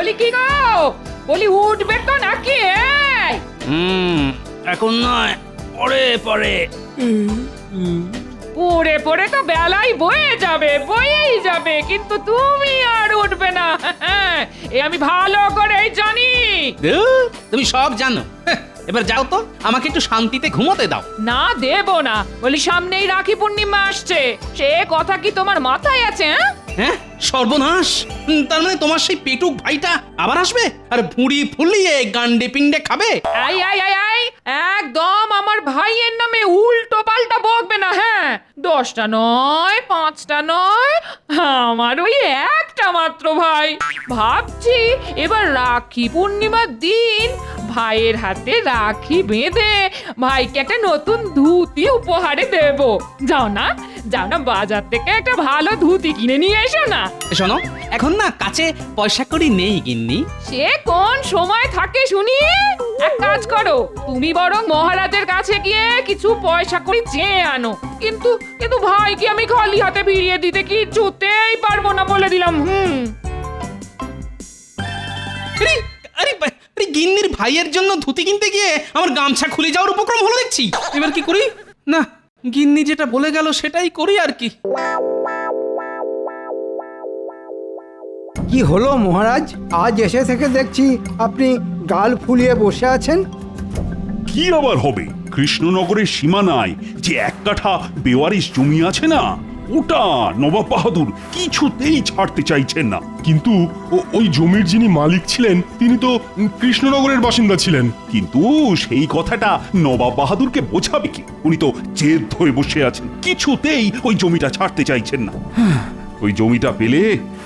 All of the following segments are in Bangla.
বলি কি গো, বলি উঠবে তো নাকি? এখন নয়, পরে পরে। পড়ে পড়ে তো বেলাই বয়েই যাবে, কিন্তু তুমি আর উঠবে না। এ আমি ভালো করেই জানি। তুমি সব জানো। এবার যাও তো, আমাকে একটু শান্তিতে ঘুমোতে দাও। না দেব না, বলি সামনেই রাখি পূর্ণিমা আসছে, সে কথা কি তোমার মাথায় আছে? হ্যাঁ, সর্বনাশ। তার মানে তোমার সেই পেটুক ভাইটা আবার আসবে আর ভুঁড়ি ফুলিয়ে গান্ডে পিণ্ডে খাবে? আই আই আই আই, একদম আমার ভাইয়ের নামে উল্টো পাল্টা বকবে না। হ্যাঁ, 10টা নয়, 5টা নয়, আমার ওই একটা মাত্র ভাই। ভাবছি এবার রাখি পূর্ণিমার দিন ভাইয়ের হাতে রাখি বেঁধে ভাইকে একটা নতুন ধুতি উপহারে দেব। যাও না বাজার থেকে একটা ভালো ধুতি কিনে নিয়ে এসো না। শোনো, এখন না কাছে পয়সা কড়ি নেই গিন্নি। সে কোন সময় থাকে শুনি? এক কাজ করো, তুমি বরং মহারাজের কাছে গিয়ে কিছু পয়সা কড়ি চেয়ে আনো। কিন্তু ভাইকে আমি খালি হাতে ফিরিয়ে দিতে কিছুতেই পারবো না, বলে দিলাম। আরে গিন্নির ভাইয়ের জন্য ধুতি কিনতে গিয়ে আমার গামছা খুলে যাওয়ার উপক্রম হলো দেখছি। এবার কি করি? না, গিন্নি যেটা বলে গেল সেটাই করি আর কি। কি হলো মহারাজ, আজ এসে থেকে দেখছি আপনি গাল ফুলিয়ে বসে আছেন। কি আবার হবে, কৃষ্ণনগরের সীমানায় যে এক কাঠা বেওয়ারিশ জমি আছে না, ওটা নবাব বাহাদুর কিছুতেই ছাড়তে চাইছেন না। কিন্তু ওই জমির যিনি মালিক ছিলেন তিনি তো কৃষ্ণনগরের বাসিন্দা ছিলেন। কিন্তু সেই কথাটা নবাব বাহাদুরকে বোঝাবে কি? উনি তো জেদ ধরে বসে আছেন, কিছুতেই ওই জমিটা ছাড়তে চাইছেন না। ওই জমিটা পেলে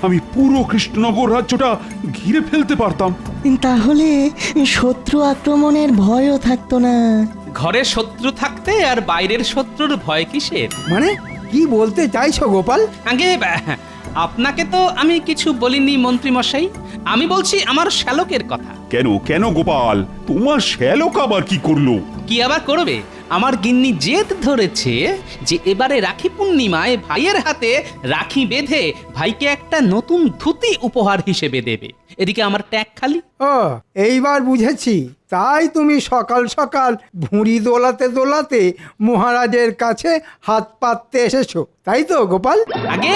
আমি পুরো কৃষ্ণনগর রাজ্যটা ঘিরে ফেলতে পারতাম। তাহলে শত্রু আক্রমণের ভয়ও থাকতো না। ঘরে শত্রু থাকতে আর বাইরের শত্রুর ভয় কিসের? মানে কি বলতে চাইছো গোপাল? আগে আপনাকে তো আমি কিছু বলিনি মন্ত্রী মশাই, আমি বলছি আমার শ্যালকের কথা। কেন কেন গোপাল, তোমার শ্যালক আবার কি করলো? কি আবার করবে? আমার গিন্নি জেদ ধরেছে যে এবারে রাখি পূর্ণিমায় ভাইয়ের হাতে রাখি বেঁধে ভাইকে একটা নতুন ধুতি উপহার হিসেবে দেবে। এদিকে আমার ট্যাগ খালি। ও, এইবার বুঝেছি। তাই তুমি সকাল সকাল ভুঁড়ি দোলাতে মহারাজের কাছে হাত পাততে এসেছো, তাই তো গোপাল? আগে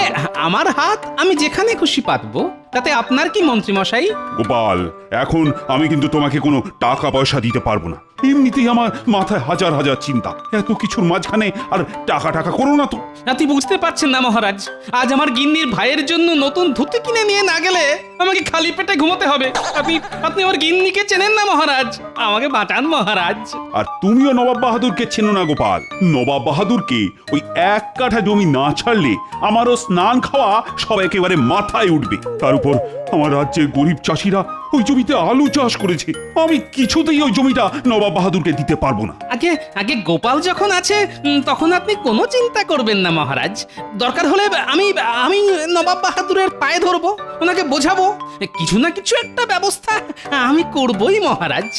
আমার হাত আমি যেখানে খুশি পাতবো, তাতে আপনার কি মন্ত্রী মশাই? গোপাল, এখন আমি কিন্তু তোমাকে কোনো টাকা পয়সা দিতে পারবো না। এমনিতেই আমার মাথায় হাজার হাজার চিন্তা, এত কিছুর মাঝখানে আর টাকা করো না তো। আপনি বুঝতে পারছেন না মহারাজ, আজ আমার গিন্নির ভাইয়ের জন্য নতুন ধুতি কিনে নিয়ে না গেলে আমাকে খালি পেটে ঘুমোতে হবে। আপনি আমার গিন্নিকে চেনেন না মহারাজ, আমাকে বাঁচান মহারাজ। আর তুমিও নবাব বাহাদুরকে চেনো না গোপাল। নবাব বাহাদুরকে ওই এক কাঠা জমি না ছাড়লে আমারও স্নান খাওয়া সব একেবারে মাথায় উঠবে। তার উপর আমার রাজ্যের গরিব চাষিরা ওই জমিতে আলু চাষ করেছে, আমি কিছুতেই ওই জমিটা নবাব বাহাদুরকে দিতে পারবো না। আগে গোপাল যখন আছে তখন আপনি কোনো চিন্তা করবেন না মহারাজ। দরকার হলে আমি নবাব বাহাদুরের পায়ে ধরবো, ওনাকে বোঝাবো, কিছু না কিছু একটা ব্যবস্থা আমি করবই মহারাজ।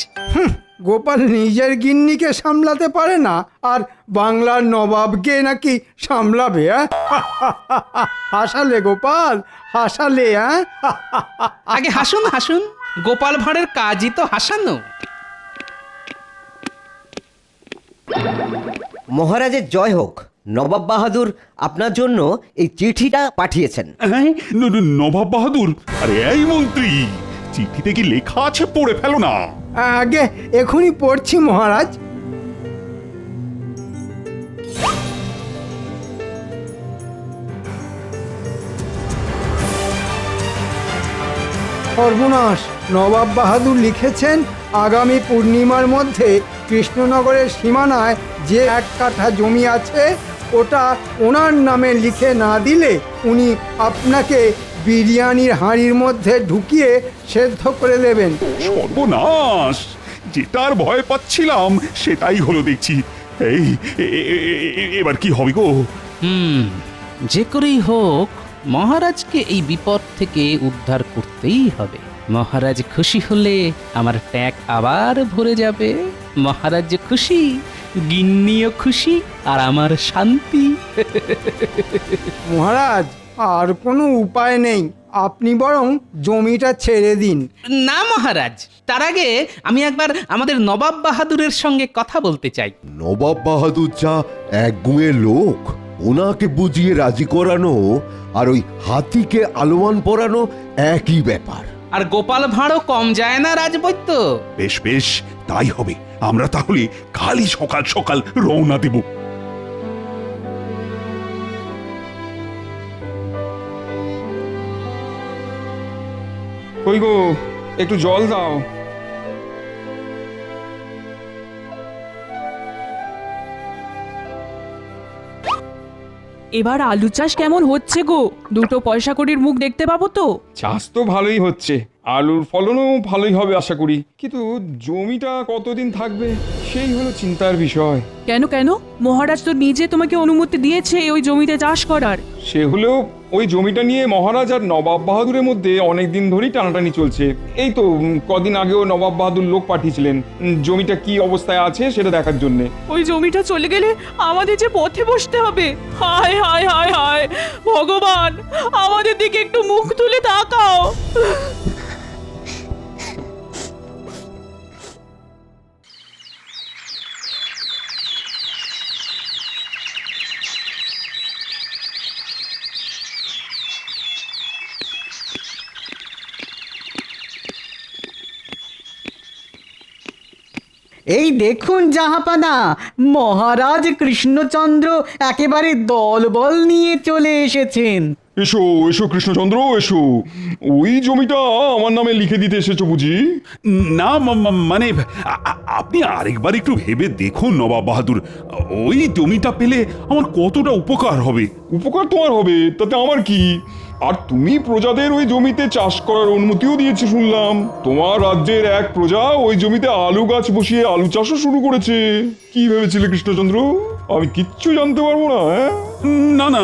গোপাল নিজের গিন্নিকে সামলাতে পারে না, আর বাংলার নবাবকে নাকি সামলাবে? হাসালে গোপাল, হাসালে। আগে হাসুন, গোপাল ভাঁড়ের কাজই তো হাসানো। মহারাজের জয় হোক। নবাব বাহাদুর আপনার জন্য এই চিঠিটা পাঠিয়েছেন। হ্যাঁ, নবাব বাহাদুর? আরে এই মন্ত্রী, চিঠিতে কি লেখা আছে পড়ে ফেলো না। আগে এখনই পড়ছি মহারাজ। সর্বনাশ, নবাব বাহাদুর লিখেছেন আগামী পূর্ণিমার মধ্যে কৃষ্ণনগরের সীমানায় যে এক কাঠা জমি আছে ওটা ওনার নামে লিখে না দিলে উনি আপনাকে বিরিয়ানির হাঁড়ির মধ্যে ঢুকিয়ে সেদ্ধ করে দেবেন। সর্বনাশ, যেটার ভয় পাচ্ছিলাম সেটাই হলো দেখছি। এই এবার কি হবে গো? যে করেই হোক মহারাজকে এই বিপদ থেকে উদ্ধার করতেই হবে। মহারাজ খুশি হলে আমার ট্যাগ আবার ভরে যাবে। মহারাজ খুশি, গিন্নিও খুশি, আর আমার শান্তি। মহারাজ, আর কোনো উপায় নেই, আপনি বরং জমিটা ছেড়ে দিন। না মহারাজ, তার আগে আমি একবার আমাদের নবাব বাহাদুরের সঙ্গে কথা বলতে চাই। নবাব বাহাদুর যা একগুঁয়ে লোক, ওনাকে বুঝিয়ে রাজি করানো আর ওই হাতিকে আলোয়ান পরানো একই ব্যাপার। আর গোপাল ভাঁড়ও কম যায় না রাজবৈদ্য। বেশ বেশ, তাই হবে। আমরা তাহলে কালই সকাল সকাল রওনা দেব। কই গো, একটু জল দাও। এবার আলু চাষ কেমন হচ্ছে গো? দুটো পয়সা কড়ির মুখ দেখতে পাবো তো? চাষ তো ভালোই হচ্ছে, আলুর ফলনও ভালোই হবে আশা করি, কিন্তু জমিটা কতদিন থাকবে সেই হলো চিন্তার বিষয়। কেন কেন? মহারাজ তো নিজে তোমাকে অনুমতি দিয়েছে ওই জমিতে চাষ করার। সে হলেও ওই জমিটা নিয়ে মহারাজ আর নবাব বাহাদুরের মধ্যে অনেক দিন ধরেই টানাটানি চলছে। এই তো কদিন আগেও নবাব বাহাদুর লোক পাঠিয়েছিলেন জমিটা কি অবস্থায় আছে সেটা দেখার জন্যে। ওই জমিটা চলে গেলে আমাদের যে পথে বসতে হবে। হায় হায় হায় হায় ভগবান, আমাদের দিকে একটু মুখ তুলে তাকাও। এই দেখুন জাহাপানা, মহারাজ কৃষ্ণচন্দ্র একেবারে দলবল নিয়ে চলে এসেছেন। এসো এসো কৃষ্ণচন্দ্র এসো, ওই জমিটা আমার নামে লিখে দিতে এসেছো বুঝি? না মানে আপনি আরেকবার একটু ভেবে দেখুন নবাব বাহাদুর, ওই জমিটা পেলে আমার কতটা উপকার হবে। উপকার তোমার হবে তাতে আমার কি? আর তুমি প্রজাদের ওই জমিতে চাষ করার অনুমতিও দিয়েছে শুনলাম। তোমার রাজ্যের এক প্রজা ওই জমিতে আলু গাছ বসিয়ে আলু চাষও শুরু করেছে। কি ভেবেছিলে কৃষ্ণচন্দ্র? আমি কিচ্ছু জানতে পারবো না? না না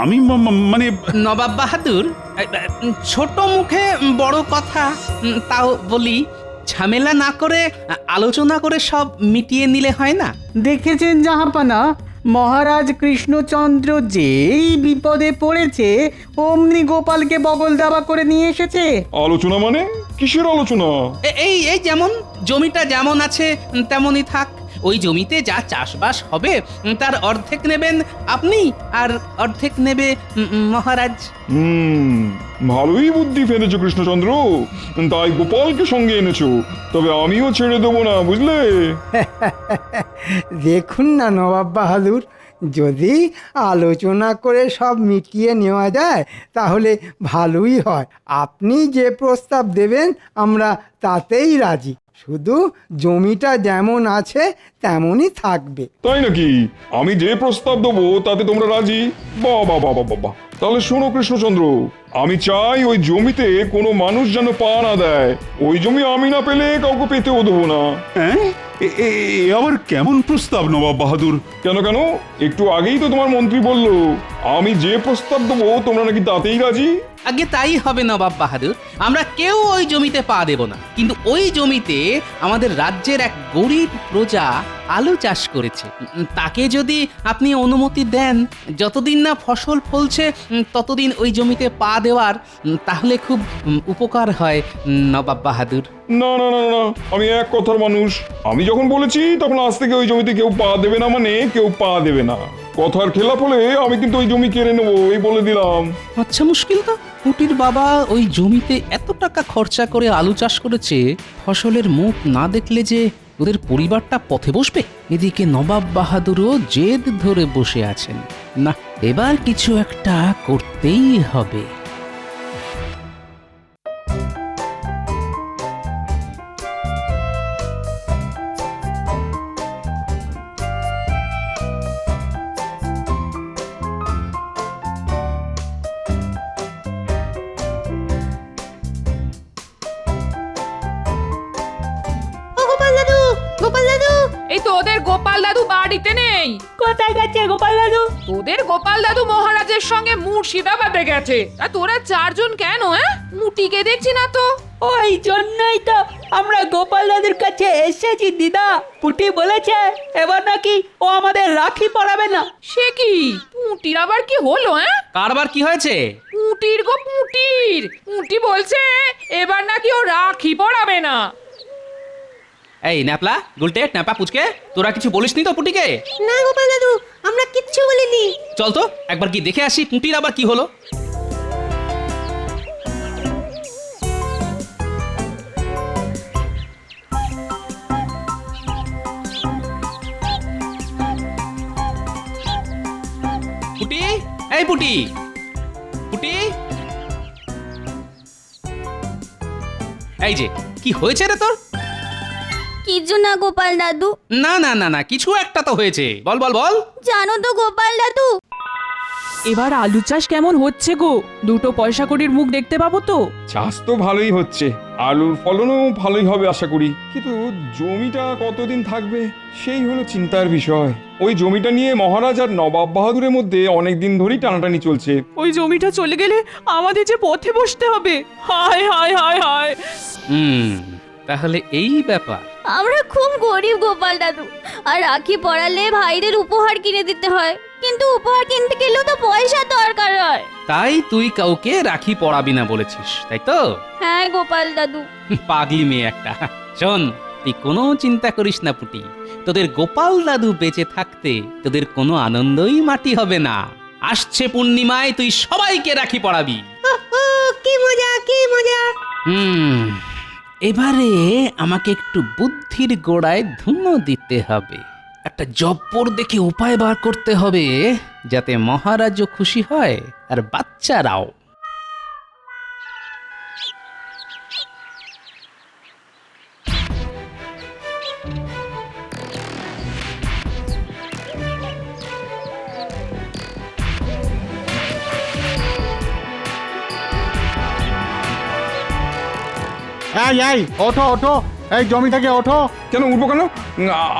আমি মানে নবাব বাহাদুর, ছোট মুখে বড় কথা, তাও বলি, ঝামেলা না করে আলোচনা করে সব মিটিয়ে নিলে হয় না? দেখেছেন জাহাপানা, মহারাজ কৃষ্ণচন্দ্র যেই বিপদে পড়েছে অমনি গোপালকে বগল দাবা করে নিয়ে এসেছে। আলোচনা মানে কিসের আলোচনা? এই এই যেমন জমিটা যেমন আছে তেমনই থাক। ওই জমিতে যা চাষবাস হবে তার অর্ধেক নেবেন আপনি, আর অর্ধেক নেবে মহারাজ। ভালোই বুদ্ধি ফেলেছো কৃষ্ণচন্দ্র, তাই গোপালকে সঙ্গে এনেছো। তবে আমিও ছেড়ে দেবো না, বুঝলে? দেখুন না নবাব বাহাদুর, যদি আলোচনা করে সব মিটিয়ে নেওয়া যায় তাহলে ভালোই হয়। আপনি যে প্রস্তাব দেবেন আমরা তাতেই রাজি, শুধু জমিটা যেমন আছে তেমনই থাকবে। তাই নাকি? আমি যে প্রস্তাব দেবো তাতে তোমরা রাজি? বাহ বাহ বাহ বাহ বাহ। তাহলে শোনো কৃষ্ণচন্দ্র, আমি চাই ওই জমিতে কোনো মানুষ যেন পা না দেয়। ওই জমি আমি না পেলে কাউকে পেতেও দেবো না। হ্যাঁ, আবার কেমন প্রস্তাব নবাব বাহাদুর? কেন কেন? একটু আগেই তো তোমার মন্ত্রী বললো আমি যে প্রস্তাব দেবো তোমরা নাকি তাতেই রাজি। আগে তাই হবে নবাব বাহাদুর, আমরা কেউ ওই জমিতে পা দেব না। কিন্তু ওই জমিতে আমাদের রাজ্যের এক গরিব প্রজা আলু চাষ করেছে, তাকে যদি আপনি অনুমতি দেন, যতদিন না ফসল ফলছে ততদিন ওই জমিতে পা দেওয়ার, তাহলে খুব উপকার হয় নবাব বাহাদুর। না না না না, আমি এক কথার মানুষ। আমি যখন বলেছি তখন আজ থেকে ওই জমিতে কেউ পা দেবে না, মানে কেউ পা দেবে না। কথার খেলাপ হলে আমি কিন্তু ওই জমি কেড়ে নেবো, এই বলে দিলাম। আচ্ছা, মুশকিল তো। পুটির বাবা ওই জমিতে এত টাকা খরচা করে আলু চাষ করেছে, ফসলের মুখ না দেখলে যে ওদের পরিবারটা পথে বসবে। এদিকে নবাব বাহাদুরও জেদ ধরে বসে আছেন। না, এবার কিছু একটা করতেই হবে। এই তোদের গোপাল দাদু বাড়িতে নেই। কোথায় গেছে গোপাল দাদু? তোদের গোপাল দাদু মহারাজের সঙ্গে মুর্শিদাবাদে গেছে। আর তোরা চারজন কেন? মুটিকে দেখছি না তো। ওই জন্যই তো আমরা গোপাল দাদুর কাছে এসেছি দিদা। পুটি বলেছে এবার নাকি ও আমাদের রাখি পরাবে না। সে কি? পুটির আবার কি হলো? কারবার কি হয়েছে? পুটির গো পুটির, পুটি বলছে এবার নাকি ও রাখি পড়াবে না। এই ন্যাপলা গুলটে ন্যাপা পুচকে, তোরা কিছু বলিসনি তো পুটিকে? না গোপাল দাদু, আমরা কিচ্ছু বলিনি। চল তো একবার কি দেখে আসি পুটির আবার কি হলো। পুটি, এই পুটি, পুটি, এই যে কি হয়েছে রে তোর? কিছু না গোপাল দাদু। না না না না, কিছু একটা তো হয়েছে, বল বল বল। জানো তো গোপাল দাদু, এবার আলু চাষ কেমন হচ্ছে গো? দুটো পয়সা কড়ির মুখ দেখতে পাবো তো? চাষ তো ভালোই হচ্ছে, আলুর ফলনও ভালোই হবে আশা করি, কিন্তু জমিটা কতদিন থাকবে সেই হলো চিন্তার বিষয়। ওই জমিটা নিয়ে মহারাজ আর নবাব বাহাদুরের মধ্যে অনেক দিন ধরেই টানাটানি চলছে। ওই জমিটা চলে গেলে আমাদের যে পথে বসতে হবে। হায় হায় হায় হায়। তাহলে এই ব্যাপার। আমরা খুব গরিব গোপাল দাদু, আর রাখি পড়ালে ভাইদের উপহার কিনে দিতে হয়, কিন্তু উপহার কিনতে গেলেও তো পয়সা দরকার হয়। তাই তুই কাউকে রাখি পড়াবি না বলেছিস, তাই তো? হ্যাঁ গোপাল দাদু। পাগলি মেয়ে একটা। শোন, তুই কোনো চিন্তা করিস না পুটি, তোদের গোপাল দাদু বেঁচে থাকতে তোদের কোনো আনন্দই মাটি হবে না। আসছে পূর্ণিমায় তুই সবাইকে রাখি পড়াবি। কি মজা, কি মজা। এবারে আমাকে একটু বুদ্ধির গোড়ায় ধুনো দিতে হবে, একটা জব্বর দেখে উপায় বার করতে হবে যাতে মহারাজও খুশি হয় আর বাচ্চারাও। এই ওঠো ওঠো, এই জমি থেকে ওঠো। কেন উঠবো কেন?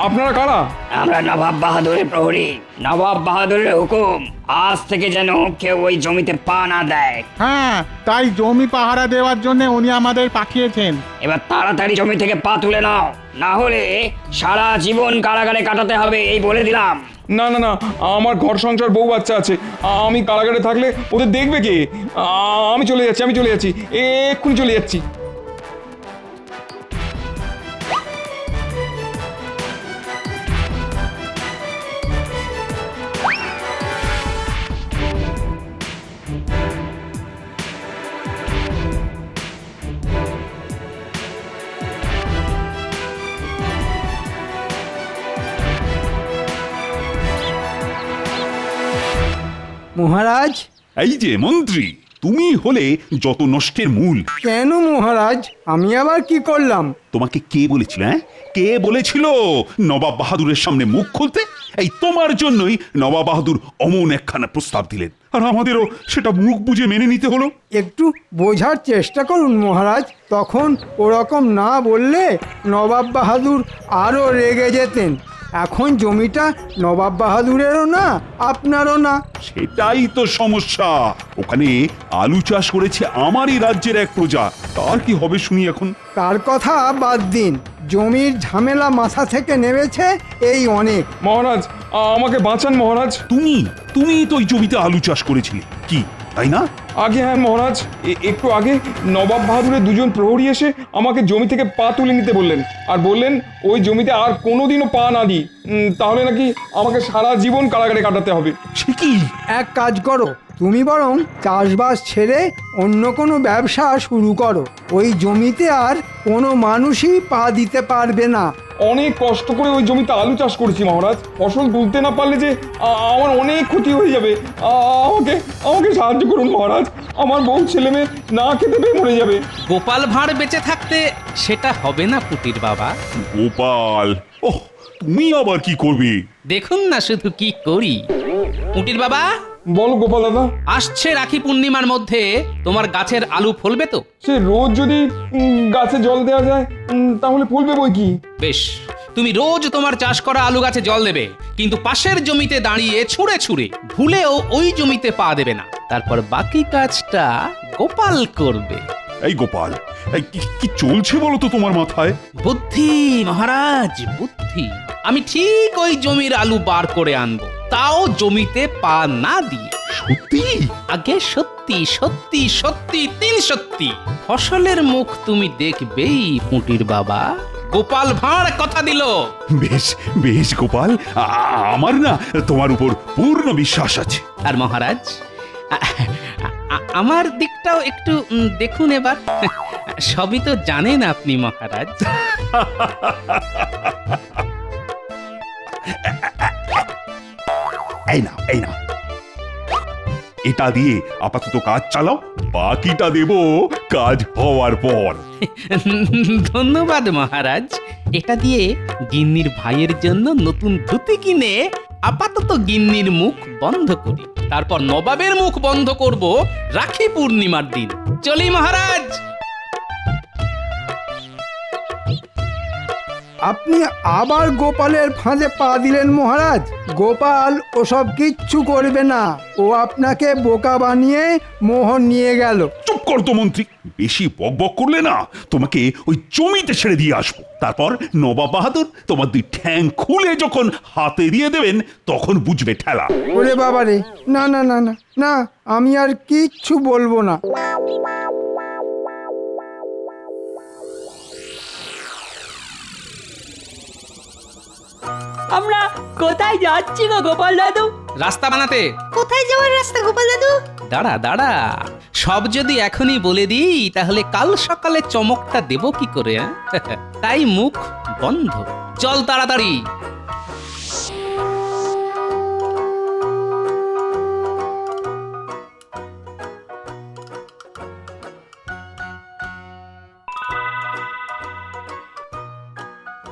আপনারা কারা? আমরা নবাব বাহাদুরের প্রহরী। নবাব বাহাদুরের হুকুম, আজ থেকে যেন কেউ ওই জমিতে পা না দেয়। হ্যাঁ, তাই জমি পাহারা দেওয়ার জন্য উনি আমাদের পাঠিয়েছেন। এবার তাড়াতাড়ি জমি থেকে পা তুলে নাও, না হলে সারা জীবন কারাগারে কাটাতে হবে, এই বলে দিলাম। না না না, আমার ঘর সংসার বউ বাচ্চা আছে, আমি কারাগারে থাকলে ওদের দেখবে কে? আমি চলে যাচ্ছি, আমি চলে যাচ্ছি, এক্ষুনি চলে যাচ্ছি। মহারাজ। এই যে মন্ত্রী, তুমি হলে যত নষ্টের মূল। কেন মহারাজ, আমি আবার কি করলাম? তোমাকে কে বলেছিল, হ্যাঁ? কে বলেছিল নবাব বাহাদুরের সামনে মুখ খুলতে? এই তোমার জন্যই নবাব বাহাদুর অমন একখানা প্রস্তাব দিলেন, আর আমাদেরও সেটা মুখ বুঝে মেনে নিতে হলো। একটু বোঝার চেষ্টা করুন মহারাজ, তখন ওরকম না বললে নবাব বাহাদুর আরও রেগে যেতেন। এখন জমিটা নবাব বাহাদুরেরও না, আপনারও না। সেটাই তো সমস্যা। ওখানে আলু চাষ করেছে আমারই রাজ্যের এক প্রজা, তার কি হবে শুনি এখন? তার কথা বাদ দিন, জমির ঝামেলা মাথা থেকে নেমেছে এই অনেক। মহারাজ, আমাকে বাঁচান মহারাজ। তুমি তো ওই জমিতে আলু চাষ করেছিলে, কি তাই না? আগে হ্যাঁ মহারাজ, একটু আগে নবাব বাহাদুরের দুজন প্রহরী এসে আমাকে জমি থেকে পা তুলে নিতে বললেন, আর বললেন ওই জমিতে আর কোনোদিনও পা না দিই, তাহলে নাকি আমাকে সারা জীবন কারাগারে কাটাতে হবে। সে কি? এক কাজ করো, তুমি বরং চাষবাস ছেড়ে অন্য কোনো ব্যবসা শুরু করো। ওই জমিতে আর কোনো মানুষই পা দিতে পারবে না। অনেক কষ্ট করে ওই জমিতে আলু চাষ করেছি মহারাজ, ফসল তুলতে না পারলে যে আমার অনেক ক্ষতি হয়ে যাবে। আমাকে সাহায্য করুন মহারাজ, আমার বউ ছেলে মেয়ে না খেতে পেয়ে মরে যাবে। গোপাল ভাঁড় বেঁচে থাকতে সেটা হবে না পুটির বাবা। গোপাল? ওহ, তুমি আবার কি করবে? দেখুন না শুধু কি করি। পুটির বাবা, বলো গোপাল দাদা। আসছে রাখি পূর্ণিমার মধ্যে তোমার গাছের আলু ফলবে তো? সে রোজ যদি গাছে জল দেওয়া যায় তাহলে ফলবে বই কি। বেশ, তুমি রোজ তোমার চাষ করা আলু গাছে জল দেবে, কিন্তু পাশের জমিতে দাঁড়িয়ে ছুঁড়ে ছুঁড়ে ভুলেও ওই জমিতে পা দেবে না। তারপর বাকি কাজটা গোপাল করবে। এই গোপাল, এই কি চলছে বলো তো তোমার মাথায়? বুদ্ধি মহারাজ, বুদ্ধি। আমি ঠিক ওই জমির আলু বার করে আনবো, তাও জমিতে পা না দিয়ে। সত্যি? আগে সত্যি সত্যি সত্যি তিন সত্যি। ফসলের মুখ তুমি দেখবেই পুঁটির বাবা। গোপাল ভাঁড় কথা দিল। বেশ বেশ গোপাল, আমার না তোমার উপর পূর্ণ বিশ্বাস আছে। আর মহারাজ আমার দিকটাও একটু দেখুন এবার। সবই তো জানেন আপনি মহারাজ। এই না এই না, এটা দিয়ে আপাতত কাজ চালাও, বাকিটা দেব কাজ হওয়ার পর। ধন্যবাদ মহারাজ। এটা দিয়ে গিন্নির ভাইয়ের জন্য নতুন ধুতি কিনে আপাতত গিন্নির মুখ বন্ধ করি, তারপর নবাবের মুখ বন্ধ করব রাখি পূর্ণিমার দিন। চলি মহারাজ। আপনি আবার গোপালের ফাঁদে পা দিলেন মহারাজ। গোপাল ওসব কিচ্ছু করবে না, ও আপনাকে বোকা বানিয়ে মোহন নিয়ে গেল। চুপ কর তো মন্ত্রী, বেশি বকবক করলে না তোমাকে ওই জমিতে ছেড়ে দিয়ে আসবো। তারপর নবাব বাহাদুর তোমার দুই ঠ্যাং খুলে যখন হাতে দিয়ে দেবেন তখন বুঝবে ঠেলা। ওরে বাবা রে, না না না না না, আমি আর কিচ্ছু বলবো না। আমরা কোথায় যাচ্ছি গো গোপাল দাদু? রাস্তা বানাতে। কোথায় যাওয়ার রাস্তা গোপাল দাদু? দাঁড়া দাঁড়া, সব যদি এখনই বলে দিই তাহলে কাল সকালে চমকটা দেব কি করে? তাই মুখ বন্ধ। চল তাড়াতাড়ি।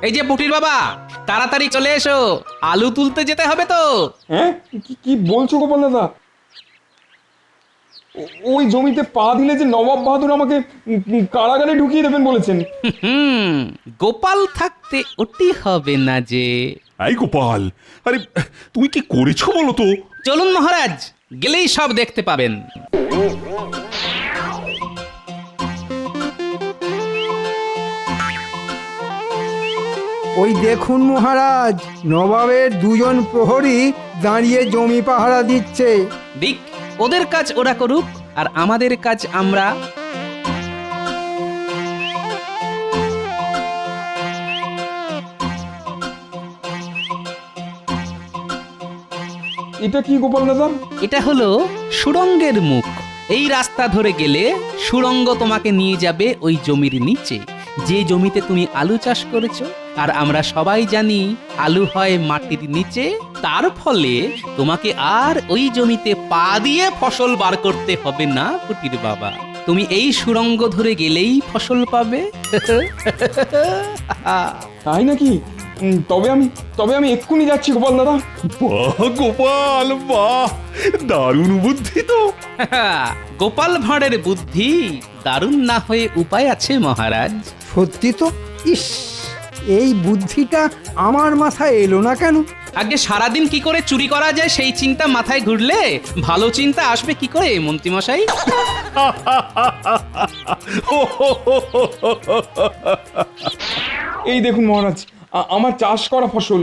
এই যে পুটির বাবা, তাড়াতাড়ি চলে এসো, আলু তুলতে যেতে হবে তো। হ্যাঁ, কি বলছো গোপাল দাদা? ওই জমিতে পা দিলে যে নবাব বাহাদুর আমাকে কারাগারে ঢুকিয়ে দেবেন বলেছেন। গোপাল থাকতে ওটি হবে না যে। এই গোপাল, আরে তুমি কি করেছো বলো তো? চলুন মহারাজ, গেলেই সব দেখতে পাবেন। ওই দেখুন মহারাজ, নবাবের দুজন প্রহরী দাঁড়িয়ে জমি পাহারা দিচ্ছে। দিক, ওদের কাজ ওরা করুক, আর আমাদের কাজ আমরা। এটা কি গোপাল দাদা? এটা হলো সুড়ঙ্গের মুখ। এই রাস্তা ধরে গেলে সুড়ঙ্গ তোমাকে নিয়ে যাবে ওই জমির নিচে, যে জমিতে তুমি আলু চাষ করেছো। আর আমরা সবাই জানি আলু হয় মাটির নিচে, তার ফলে তোমাকে আর ওই জমিতে পা দিয়ে ফসল বার করতে হবে না পুটির বাবা। তুমি এই সুড়ঙ্গ ধরে গেলেই ফসল পাবে। তাই নাকি? তবে আমি এক্ষুনি যাচ্ছি গোপাল দাদা। বাহ গোপাল, বাহ, দারুণ বুদ্ধি তো। গোপাল ভাঁড়ের বুদ্ধি দারুণ না হয়ে উপায় আছে মহারাজ। সত্যি তো, ইস, এই বুদ্ধিটা আমার মাথায় এলো না কেন? আগে সারাদিন কি করে চুরি করা যায় সেই চিন্তা মাথায় ঘুরলে ভালো চিন্তা আসবে কি করে মন্ত্রী মশাই? এই দেখুন মহারাজ, আমার চাষ করা ফসল,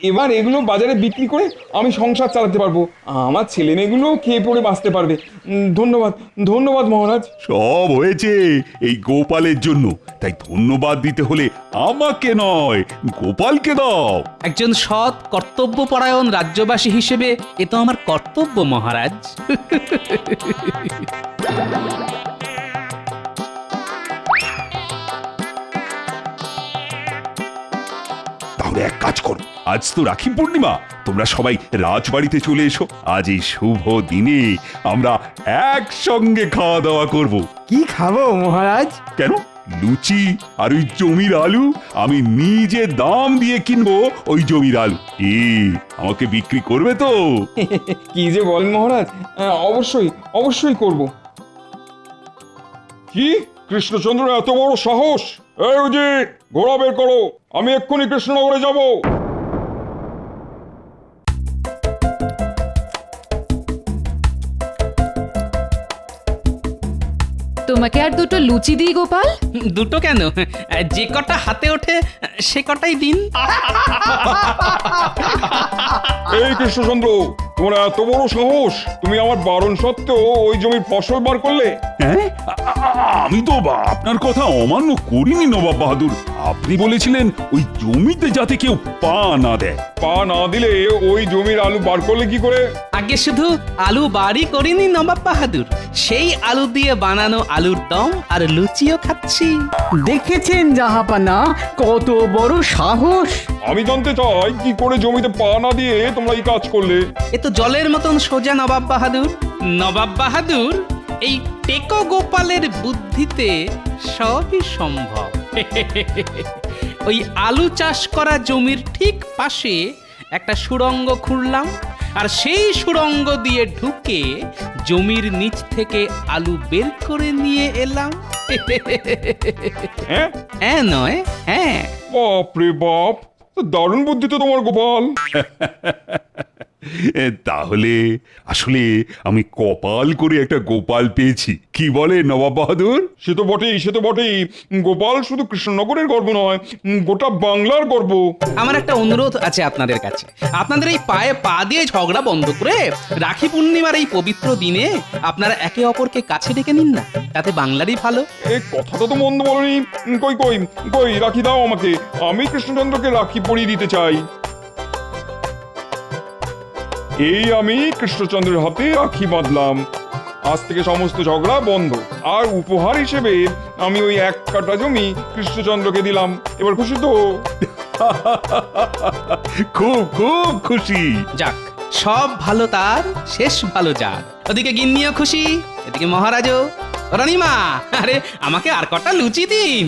এবার এগুলো বাজারে বিক্রি করে আমি সংসার চালাতে পারবো। আমার ছেলে মেয়েগুলো খেয়ে পড়ে বাঁচতে পারবে। ধন্যবাদ ধন্যবাদ মহারাজ। সব হয়েছে এই গোপালের জন্য, তাই ধন্যবাদ দিতে হলে আমাকে নয়, গোপালকে দাও। একজন সৎ কর্তব্যপরায়ণ রাজ্যবাসী হিসেবে এ তো আমার কর্তব্য মহারাজ। তাহলে এক কাজ করো, আজ তো রাখি পূর্ণিমা, তোমরা সবাই রাজবাড়িতে চলে এসো। আজ এই শুভ দিনে আমরা একসঙ্গে খাওয়া দাওয়া করব। কি খাবো মহারাজ? কেন, লুচি আর ওই জমির আলু। আমি নিজে দাম দিয়ে কিনবো ওই জমির আলু। আমাকে বিক্রি করবে তো? কি যে বলেন মহারাজ, অবশ্যই অবশ্যই করব। কি কৃষ্ণচন্দ্র এত বড় সাহস? এই উজির, ঘোড়া বের করো, আমি এক্ষুনি কৃষ্ণনগরে যাব। তোমাকে আর দুটো লুচি দিই গোপাল? দুটো কেন, যে কটা হাতে ওঠে সে কটাই দিন। এই কৃষ্ণচন্দ্র, তোমার এত বড় সাহস, তুমি আমার বারণ সত্ত্বেও ওই জমির ফসল বার করলে? হ্যাঁ আমি তো আপনার কথা অমান্য করিনি নবাব বাহাদুর। আপনি বলেছিলেন ওই জমিতে যাতে কেউ পা না দেয়। পা না দিলে ওই জমির আলু বার করলে কি করে? আগে শুধু আলু বাড়ি করিনি নবাব বাহাদুর, সেই আলু দিয়ে বানানো আলুর দম আর লুচিও খাচ্ছি। দেখেছেন জাহাপানা কত বড় সাহস। আমি জানতে চাই কি করে জমিতে পা না দিয়ে তোমরা এই কাজ করলে? এ তো জলের মতন সোজা নবাব বাহাদুর। নবাব বাহাদুর, এই টেকো গোপালের বুদ্ধিতে সবই সম্ভব। ওই আলু চাষ করা জমির ঠিক পাশে একটা সুড়ঙ্গ খুঁড়লাম, আর সেই সুড়ঙ্গ দিয়ে ঢুকে জমির নিচ থেকে আলু বের করে নিয়ে এলাম। হ্যাঁ হ্যাঁ নয় হ্যাঁ। বাপ রে বাপ, দারুণ বুদ্ধি তো তোমার গোপাল। তাহলে আসলে আমি কপাল করে একটা গোপাল পেয়েছি, কি বলে নবাব বাহাদুর? সে তো বটেই, সে তো বটেই। গোপাল শুধু কৃষ্ণনগরের গর্ব নয়, গোটা বাংলার গর্ব। আমার একটা অনুরোধ আছে আপনাদের কাছে। আপনাদের এই পায়ে পা দিয়ে ঝগড়া বন্ধ করে রাখি পূর্ণিমার এই পবিত্র দিনে আপনারা একে অপরকে কাছে ডেকে নিন না, তাতে বাংলারই ভালো। এই কথাটা তো মন্দ বলনি। কই কই কই রাখি দাও আমাকে, আমি কৃষ্ণচন্দ্রকে রাখি পরিয়ে দিতে চাই। এই আমি কৃষ্ণচন্দ্রের হাতে রাখি বাঁধলাম। আজ থেকে সমস্ত ঝগড়া বন্ধ। আর উপহার হিসেবে আমি ওই 1 কাঠা জমি কৃষ্ণচন্দ্রকে দিলাম। এবার খুশি তো? খুব খুব খুশি। যাক, সব ভালো তার শেষ ভালো যার। ওদিকে গিন্নিও খুশি, এদিকে মহারাজও। রানীমা, আরে আমাকে আর কটা লুচি দিন।